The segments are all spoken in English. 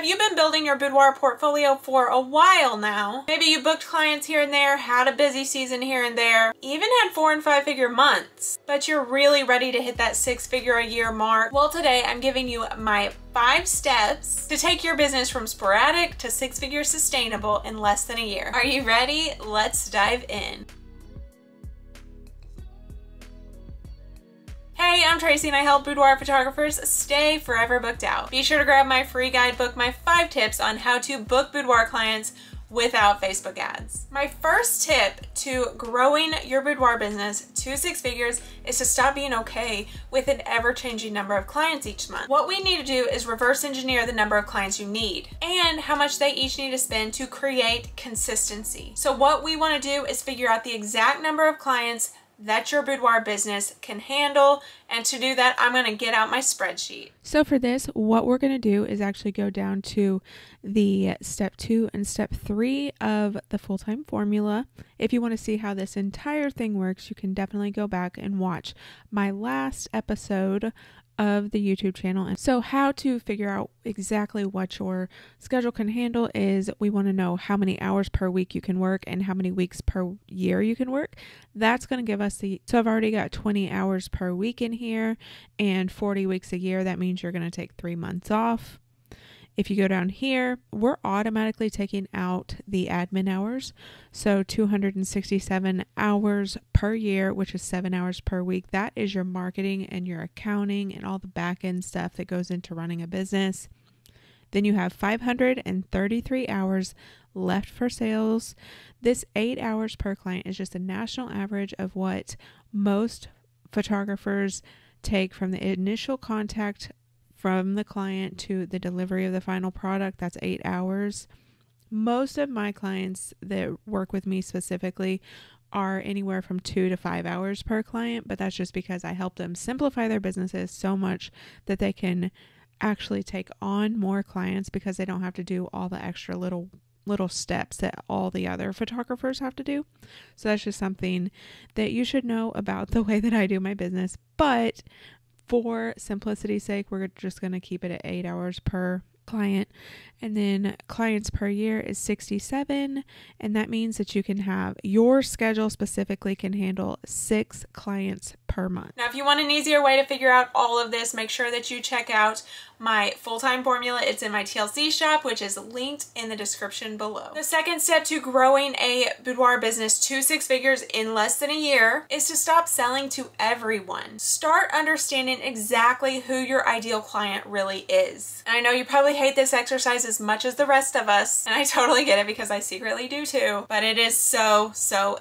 Have you been building your boudoir portfolio for a while now? Maybe you booked clients here and there, had a busy season here and there, even had 4- and 5-figure months, but you're really ready to hit that 6-figure a year mark. Well, today I'm giving you my 5 steps to take your business from sporadic to 6-figure sustainable in less than a year. Are you ready? Let's dive in. Hey, I'm Tracy and I help boudoir photographers stay forever booked out. Be sure to grab my free guidebook, my 5 tips on how to book boudoir clients without Facebook ads. My first tip to growing your boudoir business to 6 figures is to stop being okay with an ever-changing number of clients each month. What we need to do is reverse engineer the number of clients you need and how much they each need to spend to create consistency. So what we want to do is figure out the exact number of clients that your boudoir business can handle, and to do that I'm going to get out my spreadsheet. So for this, what we're going to do is actually go down to the step 2 and step 3 of the full-time formula. If you want to see how this entire thing works, you can definitely go back and watch my last episode of the YouTube channel. And so how to figure out exactly what your schedule can handle is we want to know how many hours per week you can work and how many weeks per year you can work. That's going to give us so I've already got 20 hours per week in here and 40 weeks a year. That means you're going to take 3 months off. If you go down here, we're automatically taking out the admin hours. So 267 hours per year, which is 7 hours per week. That is your marketing and your accounting and all the back end stuff that goes into running a business. Then you have 533 hours left for sales. This 8 hours per client is just a national average of what most photographers take from the initial contact from the client to the delivery of the final product. That's 8 hours. Most of my clients that work with me specifically are anywhere from 2 to 5 hours per client, but that's just because I help them simplify their businesses so much that they can actually take on more clients because they don't have to do all the extra little steps that all the other photographers have to do. So that's just something that you should know about the way that I do my business. But for simplicity's sake, we're just going to keep it at 8 hours per client. And then clients per year is 67. And that means that you can have your schedule specifically can handle 6 clients per month. Now, if you want an easier way to figure out all of this, make sure that you check out my full-time formula. It's in my TLC shop, which is linked in the description below. The second step to growing a boudoir business to 6 figures in less than a year is to stop selling to everyone. Start understanding exactly who your ideal client really is. And I know you probably hate this exercise as much as the rest of us, and I totally get it because I secretly do too, but it is so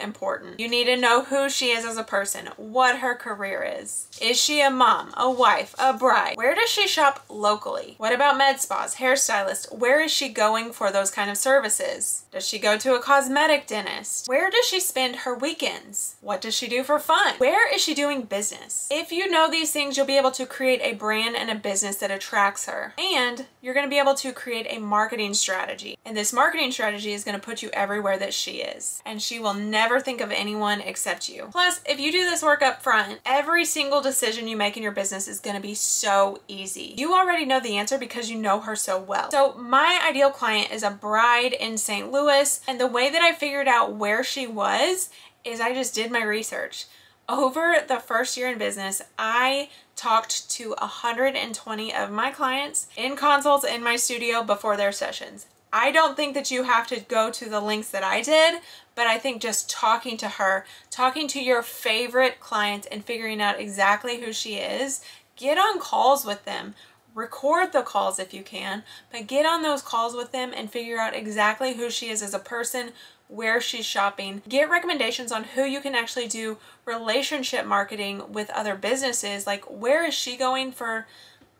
important. You need to know who she is as a person, what her career is. Is she a mom, a wife, a bride? Where does she shop locally? What about med spas, hairstylist? Where is she going for those kind of services? Does she go to a cosmetic dentist? Where does she spend her weekends? What does she do for fun? Where is she doing business? If you know these things, you'll be able to create a brand and a business that attracts her. And you're going to be able to create a marketing strategy. And this marketing strategy is going to put you everywhere that she is. And she will never think of anyone except you. Plus, if you do this work up front, every single decision you make in your business is going to be so easy. You already know the answer because you know her so well. So my ideal client is a bride in St. Louis. And the way that I figured out where she was is I just did my research. Over the first year in business, I talked to 120 of my clients in consults in my studio before their sessions. I don't think that you have to go to the links that I did, but I think just talking to her, talking to your favorite clients and figuring out exactly who she is, get on calls with them. Record the calls if you can, but get on those calls with them and figure out exactly who she is as a person, where she's shopping. Get recommendations on who you can actually do relationship marketing with other businesses. Like, where is she going for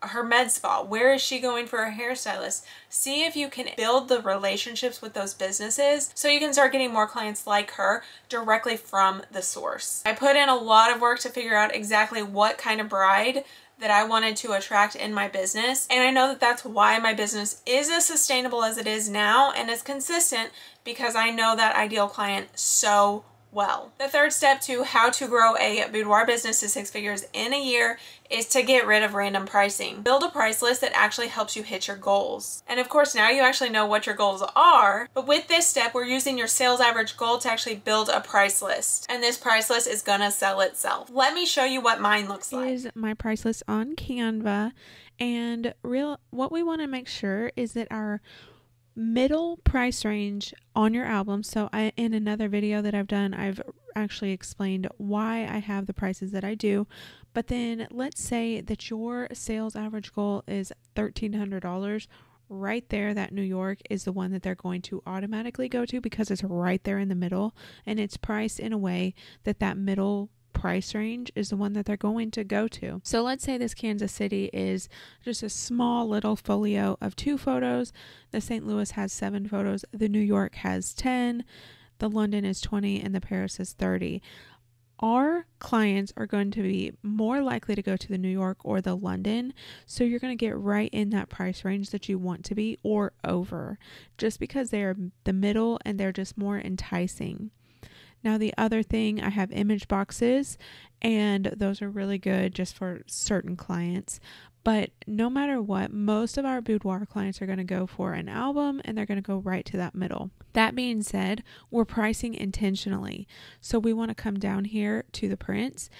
her med spa? Where is she going for a hairstylist? See if you can build the relationships with those businesses so you can start getting more clients like her directly from the source. I put in a lot of work to figure out exactly what kind of bride that I wanted to attract in my business. And I know that that's why my business is as sustainable as it is now and as consistent, because I know that ideal client so well. The third step to how to grow a boudoir business to 6 figures in a year is to get rid of random pricing. Build a price list that actually helps you hit your goals. And of course, now you actually know what your goals are, but with this step, we're using your sales average goal to actually build a price list. And this price list is gonna sell itself. Let me show you what mine looks like. Is my price list on Canva, and what we want to make sure is that our middle price range on your album. So in another video that I've done, I've actually explained why I have the prices that I do. But then let's say that your sales average goal is $1,300. Right there, that New York is the one that they're going to automatically go to because it's right there in the middle, and it's priced in a way that that middle price range is the one that they're going to go to. So let's say this Kansas City is just a small little folio of 2 photos. The St. Louis has 7 photos. The New York has 10. The London is 20, and the Paris is 30. Our clients are going to be more likely to go to the New York or the London. So you're going to get right in that price range that you want to be, or over, just because they're the middle and they're just more enticing. Now, the other thing, I have image boxes, and those are really good just for certain clients. But no matter what, most of our boudoir clients are going to go for an album, and they're going to go right to that middle. That being said, we're pricing intentionally. So we want to come down here to the prints.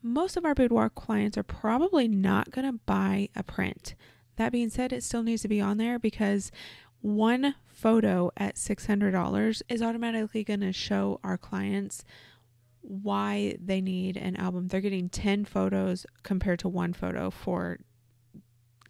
Most of our boudoir clients are probably not going to buy a print. That being said, it still needs to be on there because one photo at $600 is automatically going to show our clients why they need an album. They're getting 10 photos compared to 1 photo for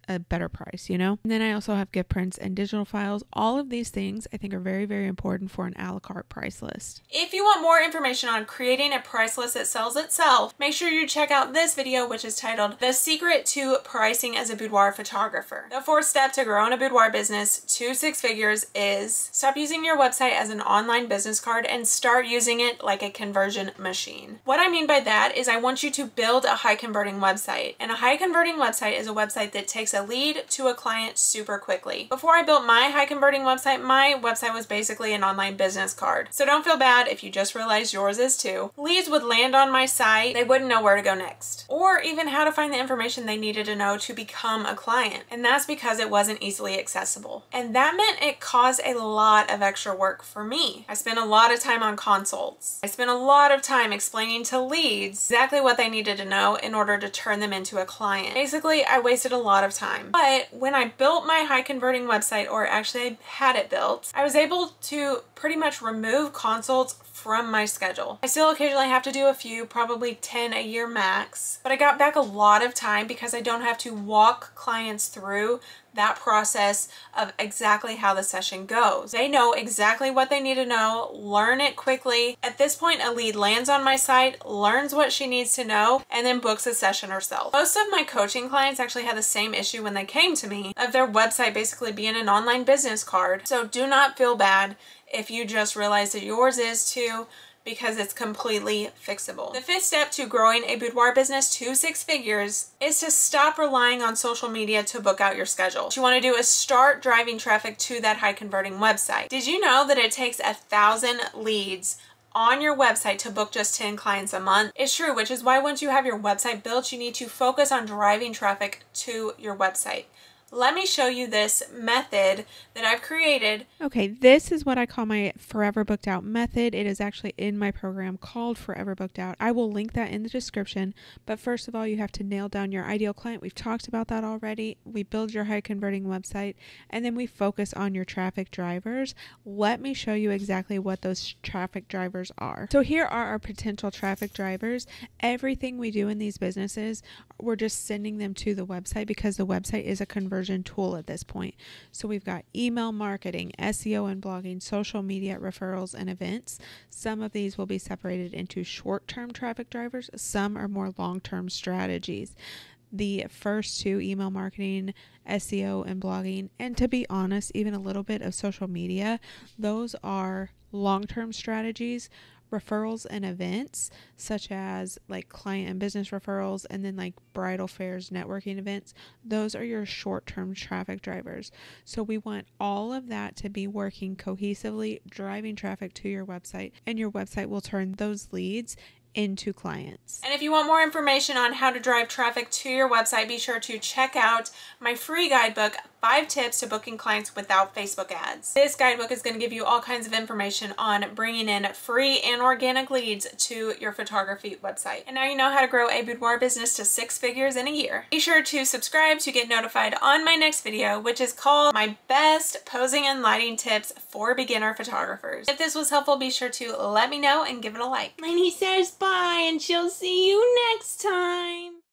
a better price, you know? And then I also have gift prints and digital files. All of these things I think are very, very important for an a la carte price list. If you want more information on creating a price list that sells itself, make sure you check out this video, which is titled The Secret to Pricing as a Boudoir Photographer. The 4th step to growing a boudoir business to 6 figures is stop using your website as an online business card and start using it like a conversion machine. What I mean by that is I want you to build a high converting website. And a high converting website is a website that takes a lead to a client super quickly. Before I built my high converting website, my website was basically an online business card. So don't feel bad if you just realized yours is too. Leads would land on my site, they wouldn't know where to go next, or even how to find the information they needed to know to become a client. And that's because it wasn't easily accessible. And that meant it caused a lot of extra work for me. I spent a lot of time on consults. I spent a lot of time explaining to leads exactly what they needed to know in order to turn them into a client. Basically, I wasted a lot of time. But when I built my high converting website, or actually I had it built, I was able to pretty much remove consults from my schedule. I still occasionally have to do a few, probably 10 a year max, but I got back a lot of time because I don't have to walk clients through that process of exactly how the session goes. They know exactly what they need to know, learn it quickly. At this point, a lead lands on my site, learns what she needs to know, and then books a session herself. Most of my coaching clients actually had the same issue when they came to me, of their website basically being an online business card. So do not feel bad if you just realize that yours is too, because it's completely fixable. The 5th step to growing a boudoir business to 6 figures is to stop relying on social media to book out your schedule. What you want to do is start driving traffic to that high converting website. Did you know that it takes 1,000 leads on your website to book just 10 clients a month? It's true, which is why once you have your website built, you need to focus on driving traffic to your website. Let me show you this method that I've created. Okay, this is what I call my Forever Booked Out method. It is actually in my program called Forever Booked Out. I will link that in the description. But first of all, you have to nail down your ideal client. We've talked about that already. We build your high converting website, and then we focus on your traffic drivers. Let me show you exactly what those traffic drivers are. So here are our potential traffic drivers. Everything we do in these businesses, we're just sending them to the website because the website is a conversion tool at this point. So we've got email marketing, SEO and blogging, social media, referrals, and events. Some of these will be separated into short-term traffic drivers. Some are more long-term strategies. The first 2, email marketing, SEO, and blogging, and to be honest, even a little bit of social media, those are long-term strategies referrals and events, such as like client and business referrals, and then like bridal fairs, networking events. Those are your short-term traffic drivers. So we want all of that to be working cohesively, driving traffic to your website, and your website will turn those leads into clients. And if you want more information on how to drive traffic to your website, be sure to check out my free guidebook, 5 Tips to Booking Clients Without Facebook Ads. This guidebook is going to give you all kinds of information on bringing in free and organic leads to your photography website. And now you know how to grow a boudoir business to 6 figures in a year. Be sure to subscribe to get notified on my next video, which is called My Best Posing and Lighting Tips for Beginner Photographers. If this was helpful, be sure to let me know and give it a like. Laney says bye, and she'll see you next time.